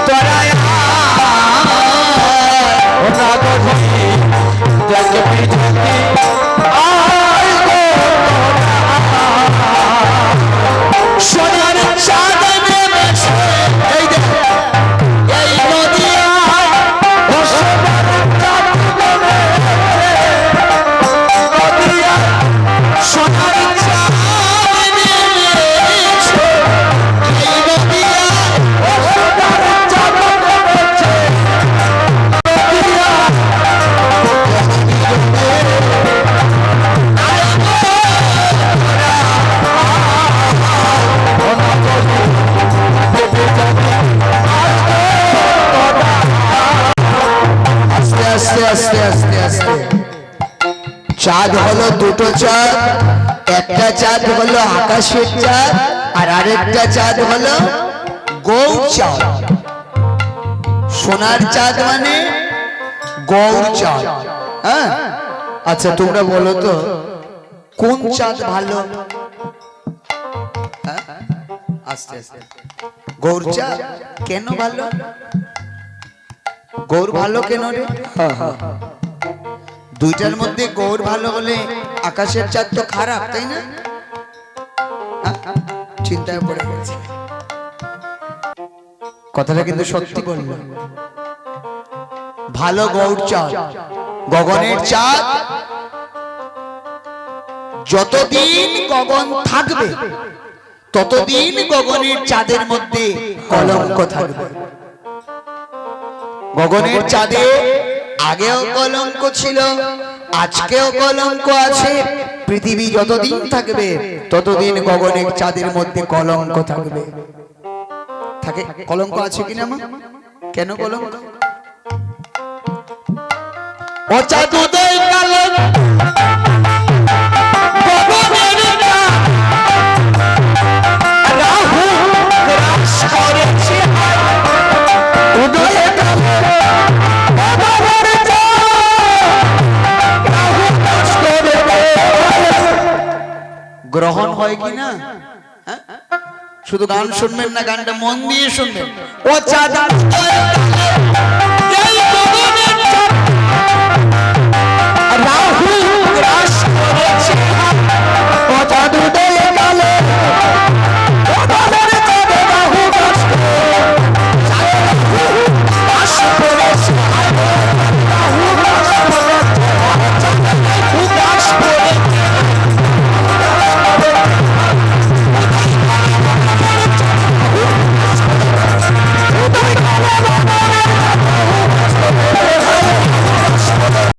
তোরায় ও নাগরি যাকে পিছনে আয় গো সোনার চাঁদ নেমেছে এই দেখ এই নদিয়ায় ও সোনার চাঁদ নেমেছে নদিয়ায় সোনার চাঁদ নেমেছে এই নদিয়ায় ও সোনার চাঁদ নেমেছে আস্তে আস্তে আস্তে আস্তে চাঁদ হলো দুটো চাঁদ একটা চাঁদ হলো আকাশের চাঁদ আর আরেকটা চাঁদ হলো গৌর চাঁদ সোনার চাঁদ মানে গৌর চাঁদ হ্যাঁ আচ্ছা তোমরা বলো তো কোন চাঁদ ভালো আস্তে আস্তে গৌর চাঁদ কেন ভালো গৌর ভালো কেন রে দুইটার মধ্যে গৌর ভালো হলে আকাশের চাঁদ তো খারাপ তাই না চিন্তায় পড়ে গেছে কথাটা কিন্তু সত্যি বলল ভালো গৌর চাঁদ গগনের চাঁদ যতদিন গগন থাকবে ততদিন গগনের চাঁদের মধ্যে কলঙ্ক থাকবে গগনের চাঁদে আগেও কলঙ্ক ছিল আজকেও কলঙ্ক আছে পৃথিবী যতদিন থাকবে ততদিন গগনের চাঁদের মধ্যে কলঙ্ক থাকবে থাকে কলঙ্ক আছে কিনা মা কেন কলঙ্ক ও চাঁদ উদয় কালে গগনের রাহু গ্রাস করেছে উদয় কালে গ্রহণ হয় কি না শুধু গান শুনবেন না গানটা মন দিয়ে শুনবেন ও চাঁদ রাহু গ্রাস করেছে ও চাঁদ